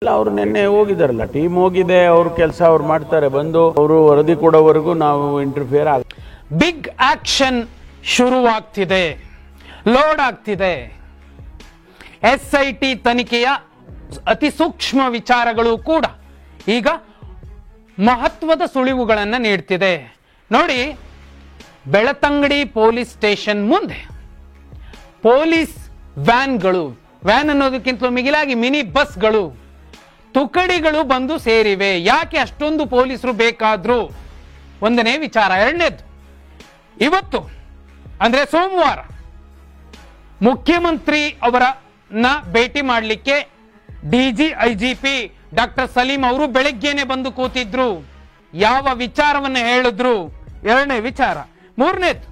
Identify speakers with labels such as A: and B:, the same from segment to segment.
A: ಅವರು ನಿನ್ನೆ ಹೋಗಿದಾರಲ್ಲ, ಟೀಮ್ ಹೋಗಿದೆ, ಅವ್ರ ಕೆಲಸ ಅವ್ರು ಮಾಡ್ತಾರೆ, ಬಂದು ಅವರು ವರದಿ ಕೊಡೋವರೆಗೂ ನಾವು ಇಂಟರ್ಫಿಯರ್ ಆಗ.
B: ಬಿಗ್ ಆಕ್ಷನ್ ಶುರುವಾಗ್ತಿದೆ, ಲೋಡ್ ಆಗ್ತಿದೆ. SIT ತನಿಖೆಯ ಅತಿ ಸೂಕ್ಷ್ಮ ವಿಚಾರಗಳು ಕೂಡ ಈಗ ಮಹತ್ವದ ಸುಳಿವುಗಳನ್ನು ನೀಡ್ತಿದೆ. ನೋಡಿ, ಬೆಳತಂಗಡಿ ಪೊಲೀಸ್ ಸ್ಟೇಷನ್ ಮುಂದೆ ಪೊಲೀಸ್ ವ್ಯಾನ್ಗಳು, ವ್ಯಾನ್ ಅನ್ನೋದಕ್ಕಿಂತಲೂ ಮಿಗಿಲಾಗಿ ಮಿನಿ ಬಸ್ಗಳು, ತುಕಡಿಗಳು ಬಂದು ಸೇರಿವೆ. ಯಾಕೆ ಅಷ್ಟೊಂದು ಪೊಲೀಸರು ಬೇಕಾದ್ರು? ಒಂದನೇ ವಿಚಾರ. ಎರಡನೇದು, ಇವತ್ತು ಅಂದ್ರೆ ಸೋಮವಾರ ಮುಖ್ಯಮಂತ್ರಿ ಅವರನ್ನ ಭೇಟಿ ಮಾಡಲಿಕ್ಕೆ DGIGP ಡಾಕ್ಟರ್ ಸಲೀಂ ಅವರು ಬೆಳಗ್ಗೆನೆ ಬಂದು ಕೂತಿದ್ರು. ಯಾವ ವಿಚಾರವನ್ನ ಹೇಳಿದ್ರು? ಎರಡನೇ ವಿಚಾರ. ಮೂರನೇದು,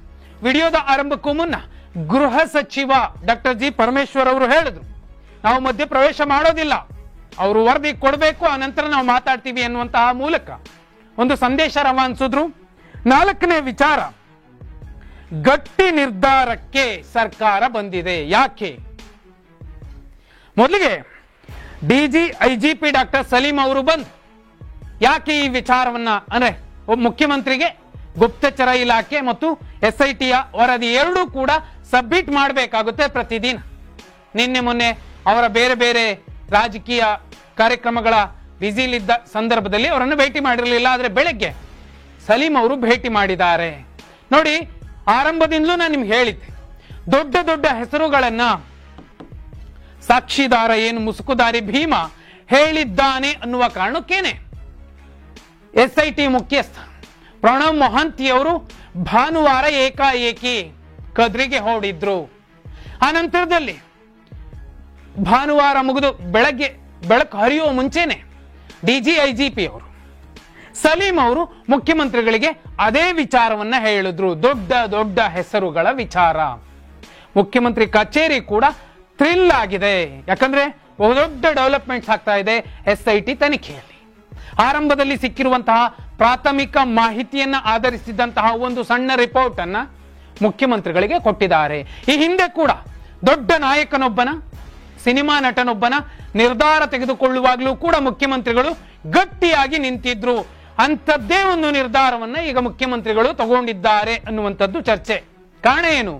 B: ವಿಡಿಯೋದ ಆರಂಭಕ್ಕೂ ಮುನ್ನ ಗೃಹ ಸಚಿವ ಡಾಕ್ಟರ್ ಜಿ ಪರಮೇಶ್ವರ್ ಅವರು ಹೇಳಿದ್ರು, ನಾವು ಮಧ್ಯ ಪ್ರವೇಶ ಮಾಡೋದಿಲ್ಲ, ಅವರು ವರದಿ ಕೊಡಬೇಕು, ಆನಂತರ ನಾವು ಮಾತಾಡ್ತೀವಿ ಅನ್ನುವಂತಹ ಮೂಲಕ ಒಂದು ಸಂದೇಶ ರವಾನಿಸಿದ್ರು. ನಾಲ್ಕನೇ ವಿಚಾರ, ಗಟ್ಟಿ ನಿರ್ಧಾರಕ್ಕೆ ಸರ್ಕಾರ ಬಂದಿದೆ. ಯಾಕೆ? ಮೊದಲಿಗೆ DGIGP ಡಾಕ್ಟರ್ ಸಲೀಂ ಅವರು ಬಂದು ಯಾಕೆ ಈ ವಿಚಾರವನ್ನ, ಅಂದ್ರೆ ಮುಖ್ಯಮಂತ್ರಿಗೆ ಗುಪ್ತಚರ ಇಲಾಖೆ ಮತ್ತು SITಯ ವರದಿ ಎರಡೂ ಕೂಡ ಸಬ್ಮಿಟ್ ಮಾಡಬೇಕಾಗುತ್ತೆ ಪ್ರತಿದಿನ. ನಿನ್ನೆ ಮೊನ್ನೆ ಅವರ ಬೇರೆ ಬೇರೆ ರಾಜಕೀಯ ಕಾರ್ಯಕ್ರಮಗಳ ಬ್ಯುಸಿಲಿದ್ದ ಸಂದರ್ಭದಲ್ಲಿ ಅವರನ್ನು ಭೇಟಿ ಮಾಡಿರಲಿಲ್ಲ. ಆದರೆ ಬೆಳಗ್ಗೆ ಸಲೀಂ ಅವರು ಭೇಟಿ ಮಾಡಿದ್ದಾರೆ. ನೋಡಿ, ಆರಂಭದಿಂದಲೂ ನಾನು ನಿಮ್ಗೆ ಹೇಳಿದ್ದೆ, ದೊಡ್ಡ ದೊಡ್ಡ ಹೆಸರುಗಳನ್ನ ಸಾಕ್ಷಿದಾರ ಏನು ಮುಸುಕುದಾರಿ ಭೀಮ ಹೇಳಿದ್ದಾನೆ ಅನ್ನುವ ಕಾರಣಕ್ಕೇನೆ SIT ಮುಖ್ಯಸ್ಥ ಪ್ರಣವ್ ಮೊಹಾಂತಿ ಅವರು ಭಾನುವಾರ ಏಕಾಏಕಿ ಕದ್ರಿಗೆ ಹೊರಡಿದ್ರು. ಆ ನಂತರದಲ್ಲಿ ಭಾನುವಾರ ಮುಗಿದು ಬೆಳಕು ಹರಿಯುವ ಮುಂಚೆನೆ DGIGP ಅವರು ಸಲೀಂ ಅವರು ಮುಖ್ಯಮಂತ್ರಿಗಳಿಗೆ ಅದೇ ವಿಚಾರವನ್ನ ಹೇಳಿದ್ರು. ದೊಡ್ಡ ದೊಡ್ಡ ಹೆಸರುಗಳ ವಿಚಾರ. ಮುಖ್ಯಮಂತ್ರಿ ಕಚೇರಿ ಕೂಡ ಥ್ರಿಲ್ ಆಗಿದೆ. ಯಾಕಂದ್ರೆ ಬಹುದೊಡ್ಡ ಡೆವಲಪ್ಮೆಂಟ್ಸ್ ಆಗ್ತಾ ಇದೆ SIT ತನಿಖೆಯಲ್ಲಿ. ಆರಂಭದಲ್ಲಿ ಸಿಕ್ಕಿರುವಂತಹ ಪ್ರಾಥಮಿಕ ಮಾಹಿತಿಯನ್ನ ಆಧರಿಸಿದಂತಹ ಒಂದು ಸಣ್ಣ ರಿಪೋರ್ಟ್ ಅನ್ನ ಮುಖ್ಯಮಂತ್ರಿಗಳಿಗೆ ಕೊಟ್ಟಿದ್ದಾರೆ. ಈ ಹಿಂದೆ ಕೂಡ ದೊಡ್ಡ ನಾಯಕನೊಬ್ಬನ, ಸಿನಿಮಾ ನಟನೊಬ್ಬನ ನಿರ್ಧಾರ ತೆಗೆದುಕೊಳ್ಳುವಾಗಲೂ ಕೂಡ ಮುಖ್ಯಮಂತ್ರಿಗಳು ಗಟ್ಟಿಯಾಗಿ ನಿಂತಿದ್ರು. ಅಂಥದ್ದೇ ಒಂದು ನಿರ್ಧಾರವನ್ನ ಈಗ ಮುಖ್ಯಮಂತ್ರಿಗಳು ತಗೊಂಡಿದ್ದಾರೆ ಅನ್ನುವಂಥದ್ದು ಚರ್ಚೆ. ಕಾರಣ ಏನು?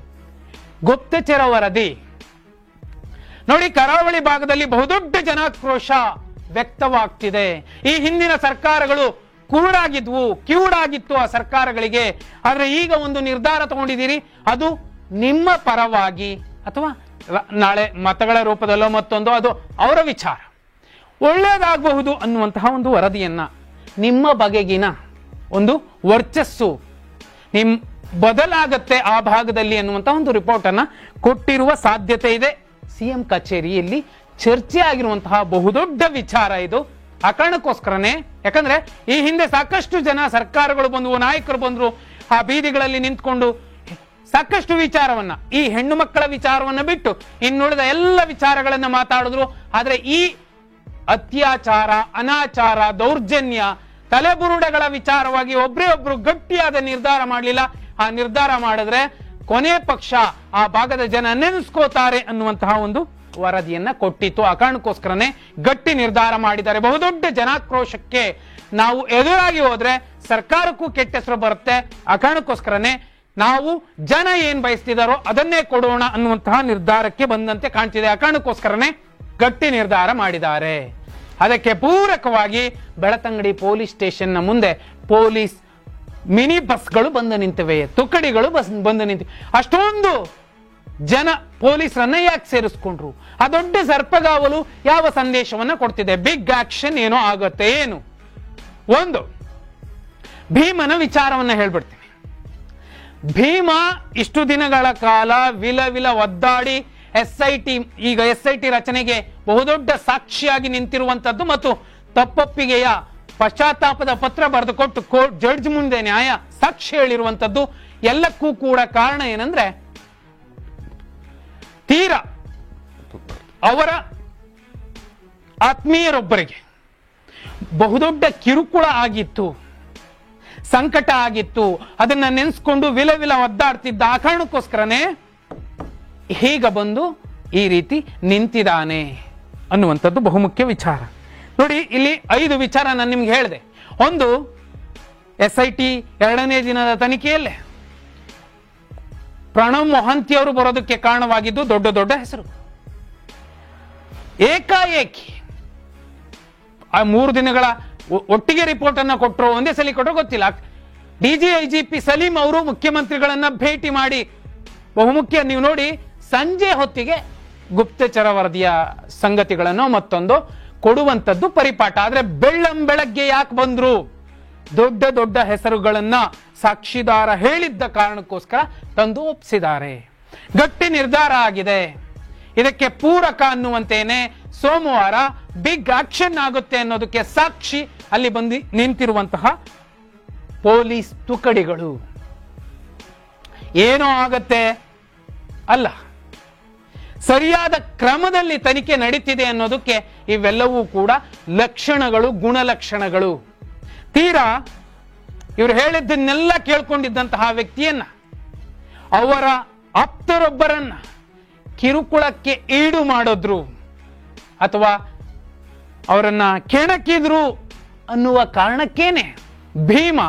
B: ಗುಪ್ತಚರ ವರದಿ. ನೋಡಿ, ಕರಾವಳಿ ಭಾಗದಲ್ಲಿ ಬಹುದೊಡ್ಡ ಜನಾಕ್ರೋಶ ವ್ಯಕ್ತವಾಗ್ತಿದೆ. ಈ ಹಿಂದಿನ ಸರ್ಕಾರಗಳು ಕಿವುಡಾಗಿತ್ತು ಆ ಸರ್ಕಾರಗಳಿಗೆ. ಆದ್ರೆ ಈಗ ಒಂದು ನಿರ್ಧಾರ ತಗೊಂಡಿದ್ದೀರಿ, ಅದು ನಿಮ್ಮ ಪರವಾಗಿ ಅಥವಾ ನಾಳೆ ಮತಗಳ ರೂಪದಲ್ಲೋ ಮತ್ತೊಂದು, ಅದು ಅವರ ವಿಚಾರ, ಒಳ್ಳೇದಾಗಬಹುದು ಅನ್ನುವಂತಹ ಒಂದು ವರದಿಯನ್ನ, ನಿಮ್ಮ ಬಗೆಗಿನ ಒಂದು ವರ್ಚಸ್ಸು ಬದಲಾಗತ್ತೆ ಆ ಭಾಗದಲ್ಲಿ ಅನ್ನುವಂತಹ ಒಂದು ರಿಪೋರ್ಟ್ ಅನ್ನ ಕೊಟ್ಟಿರುವ ಸಾಧ್ಯತೆ ಇದೆ. CM ಕಚೇರಿಯಲ್ಲಿ ಚರ್ಚೆ ಆಗಿರುವಂತಹ ಬಹುದೊಡ್ಡ ವಿಚಾರ ಇದು. ಆ ಕಾರಣಕ್ಕೋಸ್ಕರನೇ, ಯಾಕಂದ್ರೆ ಈ ಹಿಂದೆ ಸಾಕಷ್ಟು ಜನ ಸರ್ಕಾರಗಳು ಬಂದು, ನಾಯಕರು ಬಂದ್ರು, ಆ ಬೀದಿಗಳಲ್ಲಿ ನಿಂತ್ಕೊಂಡು ಸಾಕಷ್ಟು ವಿಚಾರವನ್ನ, ಈ ಹೆಣ್ಣು ಮಕ್ಕಳ ವಿಚಾರವನ್ನ ಬಿಟ್ಟು ಇನ್ನುಳಿದ ಎಲ್ಲ ವಿಚಾರಗಳನ್ನ ಮಾತಾಡಿದ್ರು. ಆದ್ರೆ ಈ ಅತ್ಯಾಚಾರ, ಅನಾಚಾರ, ದೌರ್ಜನ್ಯ, ತಲೆಬುರುಡೆಗಳ ವಿಚಾರವಾಗಿ ಒಬ್ರು ಗಟ್ಟಿಯಾದ ನಿರ್ಧಾರ ಮಾಡಲಿಲ್ಲ. ಆ ನಿರ್ಧಾರ ಮಾಡಿದ್ರೆ ಕೊನೆ ಪಕ್ಷ ಆ ಭಾಗದ ಜನ ನೆನೆಸ್ಕೋತಾರೆ ಅನ್ನುವಂತಹ ಒಂದು ವರದಿಯನ್ನ ಕೊಟ್ಟಿತ್ತು. ಆ ಕಾರಣಕ್ಕೋಸ್ಕರನೇ ಗಟ್ಟಿ ನಿರ್ಧಾರ ಮಾಡಿದ್ದಾರೆ. ಬಹುದೊಡ್ಡ ಜನಾಕ್ರೋಶಕ್ಕೆ ನಾವು ಎದುರಾಗಿ ಹೋದ್ರೆ ಸರ್ಕಾರಕ್ಕೂ ಕೆಟ್ಟ ಹೆಸರು ಬರುತ್ತೆ. ಆ ಕಾರಣಕ್ಕೋಸ್ಕರನೇ ನಾವು ಜನ ಏನ್ ಬಯಸ್ತಿದಾರೋ ಅದನ್ನೇ ಕೊಡೋಣ ಅನ್ನುವಂತಹ ನಿರ್ಧಾರಕ್ಕೆ ಬಂದಂತೆ ಕಾಣ್ತಿದೆ. ಆ ಕಾರಣಕ್ಕೋಸ್ಕರನೇ ಗಟ್ಟಿ ನಿರ್ಧಾರ ಮಾಡಿದ್ದಾರೆ. ಅದಕ್ಕೆ ಪೂರಕವಾಗಿ ಬೆಳತಂಗಡಿ ಪೊಲೀಸ್ ಸ್ಟೇಷನ್ ನ ಮುಂದೆ ಪೊಲೀಸ್ ಮಿನಿ ಬಸ್ಗಳು ಬಂದು ನಿಂತಿವೆ, ತುಕಡಿಗಳು ಬಂದು ನಿಂತಿವೆ. ಅಷ್ಟೊಂದು ಜನ ಪೊಲೀಸರನ್ನ ಯಾಕೆ ಸೇರಿಸ್ಕೊಂಡ್ರು? ಆ ದೊಡ್ಡ ಸರ್ಪಗಾವಲು ಯಾವ ಸಂದೇಶವನ್ನ ಕೊಡ್ತಿದೆ? ಬಿಗ್ ಆಕ್ಷನ್ ಏನೋ ಆಗತ್ತೆ. ಏನು? ಒಂದು, ಭೀಮನ ವಿಚಾರವನ್ನ ಹೇಳ್ಬಿಡ್ತೀನಿ. ಭೀಮ ಇಷ್ಟು ದಿನಗಳ ಕಾಲ ವಿಲ ಒದ್ದಾಡಿ ಈಗ SIT ರಚನೆಗೆ ಬಹುದೊಡ್ಡ ಸಾಕ್ಷಿಯಾಗಿ ನಿಂತಿರುವಂತದ್ದು ಮತ್ತು ತಪ್ಪೊಪ್ಪಿಗೆಯ ಪಶ್ಚಾತ್ತಾಪದ ಪತ್ರ ಬರೆದುಕೊಟ್ಟು ಜಡ್ಜ್ ಮುಂದೆ ನ್ಯಾಯ ಸಾಕ್ಷಿ ಹೇಳಿರುವಂತದ್ದು ಎಲ್ಲಕ್ಕೂ ಕೂಡ ಕಾರಣ ಏನಂದ್ರೆ, ತೀರಾ ಅವರ ಆತ್ಮೀಯರೊಬ್ಬರಿಗೆ ಬಹುದೊಡ್ಡ ಕಿರುಕುಳ ಆಗಿತ್ತು, ಸಂಕಟ ಆಗಿತ್ತು. ಅದನ್ನ ನೆನೆಸ್ಕೊಂಡು ವಿಲ ಒದ್ದಾಡ್ತಿದ್ದ. ಆ ಕಾರಣಕ್ಕೋಸ್ಕರನೇ ಈಗ ಬಂದು ಈ ರೀತಿ ನಿಂತಿದ್ದಾನೆ ಅನ್ನುವಂಥದ್ದು ಬಹುಮುಖ್ಯ ವಿಚಾರ. ನೋಡಿ, ಇಲ್ಲಿ 5 ವಿಚಾರ ನಾನು ನಿಮ್ಗೆ ಹೇಳಿದೆ. ಒಂದು, SIT 2ನೇ ದಿನದ ತನಿಖೆಯಲ್ಲೇ ಪ್ರಣವ್ ಮೊಹಂತಿ ಅವರು ಬರೋದಕ್ಕೆ ಕಾರಣವಾಗಿದ್ದು ದೊಡ್ಡ ದೊಡ್ಡ ಹೆಸರು. ಏಕಾಏಕಿ ಆ 3 ದಿನಗಳ ಒಟ್ಟಿಗೆ ರಿಪೋರ್ಟ್ ಅನ್ನ ಕೊಟ್ಟರು, ಒಂದೇ ಸಲ ಕೊಟ್ಟರು ಗೊತ್ತಿಲ್ಲ. DGIGP ಸಲೀಂ ಅವರು ಮುಖ್ಯಮಂತ್ರಿಗಳನ್ನ ಭೇಟಿ ಮಾಡಿ, ಬಹುಮುಖ್ಯ ನೀವು ನೋಡಿ, ಸಂಜೆ ಹೊತ್ತಿಗೆ ಗುಪ್ತಚರ ವರದಿಯ ಸಂಗತಿಗಳನ್ನು ಮತ್ತೊಂದು ಕೊಡುವಂತದ್ದು ಪರಿಪಾಠ. ಆದ್ರೆ ಬೆಳ್ಳಂಬೆಳಗ್ಗೆ ಯಾಕೆ ಬಂದ್ರು? ದೊಡ್ಡ ದೊಡ್ಡ ಹೆಸರುಗಳನ್ನ ಸಾಕ್ಷಿದಾರ ಹೇಳಿದ್ದ ಕಾರಣಕ್ಕೋಸ್ಕರ ತಂದು ಒಪ್ಪಿಸಿದ್ದಾರೆ. ಗಟ್ಟಿ ನಿರ್ಧಾರ ಆಗಿದೆ. ಇದಕ್ಕೆ ಪೂರಕ ಅನ್ನುವಂತೇನೆ ಸೋಮವಾರ ಬಿಗ್ ಆಕ್ಷನ್ ಆಗುತ್ತೆ ಅನ್ನೋದಕ್ಕೆ ಸಾಕ್ಷಿ ಅಲ್ಲಿ ಬಂದು ನಿಂತಿರುವಂತಹ ಪೊಲೀಸ್ ತುಕಡಿಗಳು. ಏನೋ ಆಗತ್ತೆ ಅಲ್ಲ, ಸರಿಯಾದ ಕ್ರಮದಲ್ಲಿ ತನಿಖೆ ನಡೀತಿದೆ ಅನ್ನೋದಕ್ಕೆ ಇವೆಲ್ಲವೂ ಕೂಡ ಲಕ್ಷಣಗಳು, ಗುಣಲಕ್ಷಣಗಳು. ತೀರಾ ಇವರು ಹೇಳಿದ್ದನ್ನೆಲ್ಲ ಕೇಳ್ಕೊಂಡಿದ್ದಂತಹ ವ್ಯಕ್ತಿಯನ್ನ, ಅವರ ಆಪ್ತರೊಬ್ಬರನ್ನ ಕಿರುಕುಳಕ್ಕೆ ಈಡು ಮಾಡಿದ್ರು ಅಥವಾ ಅವರನ್ನ ಕೆಣಕಿದ್ರು ಅನ್ನುವ ಕಾರಣಕ್ಕೇನೆ ಭೀಮ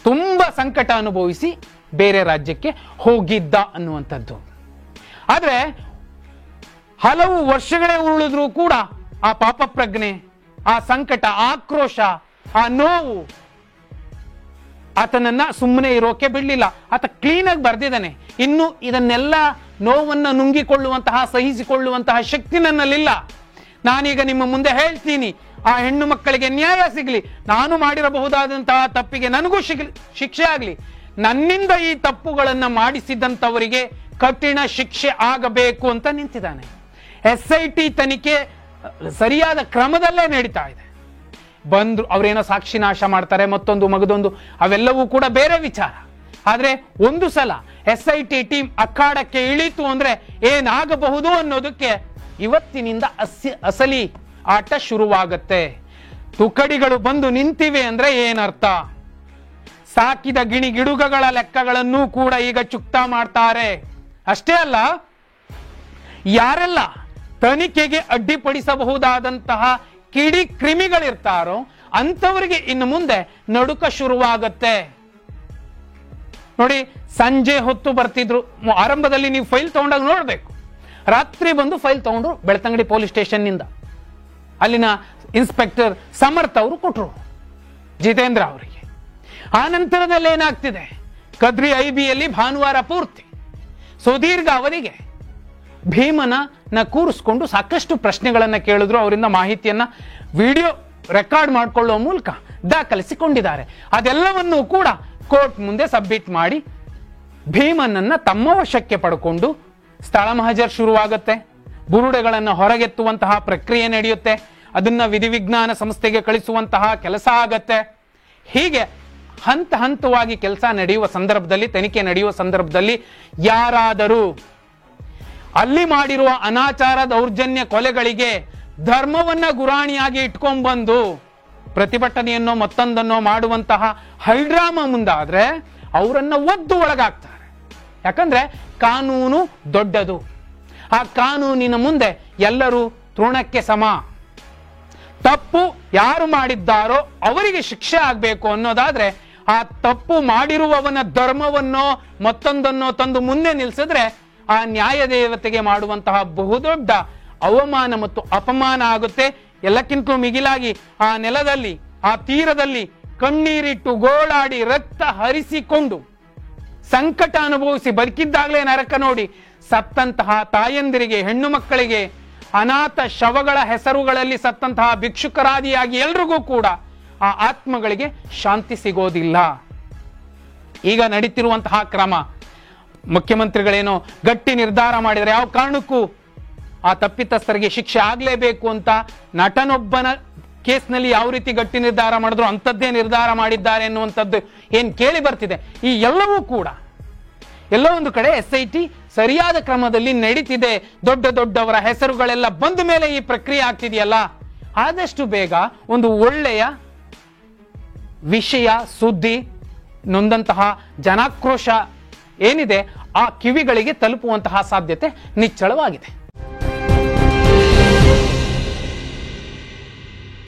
B: ತುಂಬಾ ಸಂಕಟ ಅನುಭವಿಸಿ ಬೇರೆ ರಾಜ್ಯಕ್ಕೆ ಹೋಗಿದ್ದ ಅನ್ನುವಂಥದ್ದು. ಆದ್ರೆ ಹಲವು ವರ್ಷಗಳೇ ಉರುಳಿದ್ರೂ ಕೂಡ ಆ ಪಾಪ ಪ್ರಜ್ಞೆ, ಆ ಸಂಕಟ, ಆಕ್ರೋಶ, ಆ ನೋವು ಆತನನ್ನ ಸುಮ್ಮನೆ ಇರೋಕೆ ಬಿಡ್ಲಿಲ್ಲ. ಆತ ಕ್ಲೀನ್ ಆಗಿ ಬರ್ದಿದ್ದಾನೆ. ಇನ್ನು ಇದನ್ನೆಲ್ಲ ನೋವನ್ನ ನುಂಗಿಕೊಳ್ಳುವಂತಹ, ಸಹಿಸಿಕೊಳ್ಳುವಂತಹ ಶಕ್ತಿ ನನ್ನಲ್ಲಿಲ್ಲ. ನಾನೀಗ ನಿಮ್ಮ ಮುಂದೆ ಹೇಳ್ತೀನಿ, ಆ ಹೆಣ್ಣು ಮಕ್ಕಳಿಗೆ ನ್ಯಾಯ ಸಿಗ್ಲಿ, ನಾನು ಮಾಡಿರಬಹುದಾದಂತಹ ತಪ್ಪಿಗೆ ನನಗೂ ಶಿಕ್ಷೆ ಆಗ್ಲಿ, ನನ್ನಿಂದ ಈ ತಪ್ಪುಗಳನ್ನ ಮಾಡಿಸಿದಂತವರಿಗೆ ಕಠಿಣ ಶಿಕ್ಷೆ ಆಗಬೇಕು ಅಂತ ನಿಂತಿದ್ದಾನೆ. SIT ತನಿಖೆ ಸರಿಯಾದ ಕ್ರಮದಲ್ಲೇ ನಡೀತಾ ಇದೆ. ಬಂದ್ರು ಅವರೇನೋ ಸಾಕ್ಷಿ ನಾಶ ಮಾಡ್ತಾರೆ, ಮತ್ತೊಂದು ಮಗದೊಂದು, ಅವೆಲ್ಲವೂ ಕೂಡ ಬೇರೆ ವಿಚಾರ. ಆದ್ರೆ ಒಂದು ಸಲ SIT ಟೀಮ್ ಅಖಾಡಕ್ಕೆ ಇಳಿತು ಅಂದ್ರೆ ಏನಾಗಬಹುದು ಅನ್ನೋದಕ್ಕೆ ಇವತ್ತಿನಿಂದ ಅಸಲಿ ಆಟ ಶುರುವಾಗತ್ತೆ. ತುಕಡಿಗಳು ಬಂದು ನಿಂತಿವೆ ಅಂದ್ರೆ ಏನರ್ಥ? ಸಾಕಿದ ಗಿಣಿಗಿಡುಗಗಳ ಲೆಕ್ಕಗಳನ್ನು ಕೂಡ ಈಗ ಚುಕ್ತಾ ಮಾಡ್ತಾರೆ. ಅಷ್ಟೇ ಅಲ್ಲ, ಯಾರೆಲ್ಲ ತನಿಖೆಗೆ ಅಡ್ಡಿಪಡಿಸಬಹುದಾದಂತಹ ಕಿಡಿ ಕ್ರಿಮಿಗಳಿರ್ತಾರೋ ಅಂತವರಿಗೆ ಇನ್ನು ಮುಂದೆ ನಡುಕ ಶುರುವಾಗತ್ತೆ. ನೋಡಿ, ಸಂಜೆ ಹೊತ್ತು ಬರ್ತಿದ್ರು. ಆರಂಭದಲ್ಲಿ ನೀವು ಫೈಲ್ ತಗೊಂಡಾಗ ನೋಡ್ಬೇಕು, ರಾತ್ರಿ ಬಂದು ಫೈಲ್ ತಗೊಂಡ್ರು ಬೆಳ್ತಂಗಡಿ ಪೊಲೀಸ್ ಸ್ಟೇಷನ್ ನಿಂದ. ಅಲ್ಲಿನ ಇನ್ಸ್ಪೆಕ್ಟರ್ ಸಮರ್ಥ ಅವರು ಕೊಟ್ರು ಜಿತೇಂದ್ರ ಅವರಿಗೆ. ಆ ನಂತರದಲ್ಲಿ ಏನಾಗ್ತಿದೆ, ಕದ್ರಿ IBಯಲ್ಲಿ ಭಾನುವಾರ ಪೂರ್ತಿ ಸುದೀರ್ಘ ಅವಧಿಗೆ ಭೀಮನ ಕೂರಿಸ್ಕೊಂಡು ಸಾಕಷ್ಟು ಪ್ರಶ್ನೆಗಳನ್ನ ಕೇಳಿದ್ರು. ಅವರಿಂದ ಮಾಹಿತಿಯನ್ನ ವಿಡಿಯೋ ರೆಕಾರ್ಡ್ ಮಾಡಿಕೊಳ್ಳುವ ಮೂಲಕ ದಾಖಲಿಸಿಕೊಂಡಿದ್ದಾರೆ. ಅದೆಲ್ಲವನ್ನೂ ಕೂಡ ಕೋರ್ಟ್ ಮುಂದೆ ಸಬ್ಮಿಟ್ ಮಾಡಿ ಭೀಮನನ್ನ ತಮ್ಮ ವಶಕ್ಕೆ ಪಡ್ಕೊಂಡು ಸ್ಥಳ ಮಹಜರ್ ಶುರುವಾಗುತ್ತೆ. ಬುರುಡೆಗಳನ್ನು ಹೊರಗೆತ್ತುವಂತಹ ಪ್ರಕ್ರಿಯೆ ನಡೆಯುತ್ತೆ. ಅದನ್ನ ವಿಧಿವಿಜ್ಞಾನ ಸಂಸ್ಥೆಗೆ ಕಳಿಸುವಂತಹ ಕೆಲಸ ಆಗತ್ತೆ. ಹೀಗೆ ಹಂತ ಹಂತವಾಗಿ ಕೆಲಸ ನಡೆಯುವ ಸಂದರ್ಭದಲ್ಲಿ, ತನಿಖೆ ನಡೆಯುವ ಸಂದರ್ಭದಲ್ಲಿ ಯಾರಾದರೂ ಅಲ್ಲಿ ಮಾಡಿರುವ ಅನಾಚಾರ, ದೌರ್ಜನ್ಯ, ಕೊಲೆಗಳಿಗೆ ಧರ್ಮವನ್ನ ಗುರಾಣಿಯಾಗಿ ಇಟ್ಕೊಂಡ್ಬಂದು ಪ್ರತಿಭಟನೆಯನ್ನೋ ಮತ್ತೊಂದನ್ನೋ ಮಾಡುವಂತಹ ಹೈಡ್ರಾಮ ಮುಂದಾದ್ರೆ ಅವರನ್ನ ಒದ್ದು ಒಳಗಾಗ್ತಾರೆ. ಯಾಕಂದ್ರೆ ಕಾನೂನು ದೊಡ್ಡದು. ಆ ಕಾನೂನಿನ ಮುಂದೆ ಎಲ್ಲರೂ ತೃಣಕ್ಕೆ ಸಮ. ತಪ್ಪು ಯಾರು ಮಾಡಿದ್ದಾರೋ ಅವರಿಗೆ ಶಿಕ್ಷೆ ಆಗ್ಬೇಕು ಅನ್ನೋದಾದ್ರೆ, ಆ ತಪ್ಪು ಮಾಡಿರುವವನ ಧರ್ಮವನ್ನೋ ಮತ್ತೊಂದನ್ನೋ ತಂದು ಮುಂದೆ ನಿಲ್ಸಿದ್ರೆ ಆ ನ್ಯಾಯ ದೇವತೆಗೆ ಮಾಡುವಂತಹ ಬಹುದೊಡ್ಡ ಅವಮಾನ ಮತ್ತು ಅಪಮಾನ ಆಗುತ್ತೆ. ಎಲ್ಲಕ್ಕಿಂತಲೂ ಮಿಗಿಲಾಗಿ ಆ ನೆಲದಲ್ಲಿ, ಆ ತೀರದಲ್ಲಿ ಕಣ್ಣೀರಿಟ್ಟು ಗೋಳಾಡಿ ರಕ್ತ ಹರಿಸಿಕೊಂಡು ಸಂಕಟ ಅನುಭವಿಸಿ ಬದುಕಿದ್ದಾಗಲೇ ನರಕ ನೋಡಿ ಸತ್ತಂತಹ ತಾಯಂದಿರಿಗೆ, ಹೆಣ್ಣು ಮಕ್ಕಳಿಗೆ, ಅನಾಥ ಶವಗಳ ಹೆಸರುಗಳಲ್ಲಿ ಸತ್ತಂತಹ ಭಿಕ್ಷುಕರಾದಿಯಾಗಿ ಎಲ್ರಿಗೂ ಕೂಡ ಆ ಆತ್ಮಗಳಿಗೆ ಶಾಂತಿ ಸಿಗೋದಿಲ್ಲ. ಈಗ ನಡೀತಿರುವಂತಹ ಕ್ರಮ, ಮುಖ್ಯಮಂತ್ರಿಗಳೇನೋ ಗಟ್ಟಿ ನಿರ್ಧಾರ ಮಾಡಿದರೆ ಯಾವ ಕಾರಣಕ್ಕೂ ಆ ತಪ್ಪಿತಸ್ಥರಿಗೆ ಶಿಕ್ಷೆ ಆಗಲೇಬೇಕು ಅಂತ ನಟನೊಬ್ಬನ ಕೇಸ್ನಲ್ಲಿ ಯಾವ ರೀತಿ ಗಟ್ಟಿ ನಿರ್ಧಾರ ಮಾಡಿದ್ರು ಅಂಥದ್ದೇ ನಿರ್ಧಾರ ಮಾಡಿದ್ದಾರೆ ಎನ್ನುವಂಥದ್ದು ಏನ್ ಕೇಳಿ ಬರ್ತಿದೆ. ಈ ಎಲ್ಲವೂ ಕೂಡ ಎಲ್ಲೋ ಒಂದು ಕಡೆ SIT ಸರಿಯಾದ ಕ್ರಮದಲ್ಲಿ ನಡೀತಿದೆ. ದೊಡ್ಡ ದೊಡ್ಡವರ ಹೆಸರುಗಳೆಲ್ಲ ಬಂದ ಮೇಲೆ ಈ ಪ್ರಕ್ರಿಯೆ ಆಗ್ತಿದೆಯಲ್ಲ, ಆದಷ್ಟು ಬೇಗ ಒಂದು ಒಳ್ಳೆಯ ವಿಷಯ, ಸುದ್ದಿ, ನೊಂದಂತಹ ಜನಾಕ್ರೋಶ ಏನಿದೆ ಆ ಕಿವಿಗಳಿಗೆ ತಲುಪುವಂತಹ ಸಾಧ್ಯತೆ ನಿಚ್ಚಳವಾಗಿದೆ.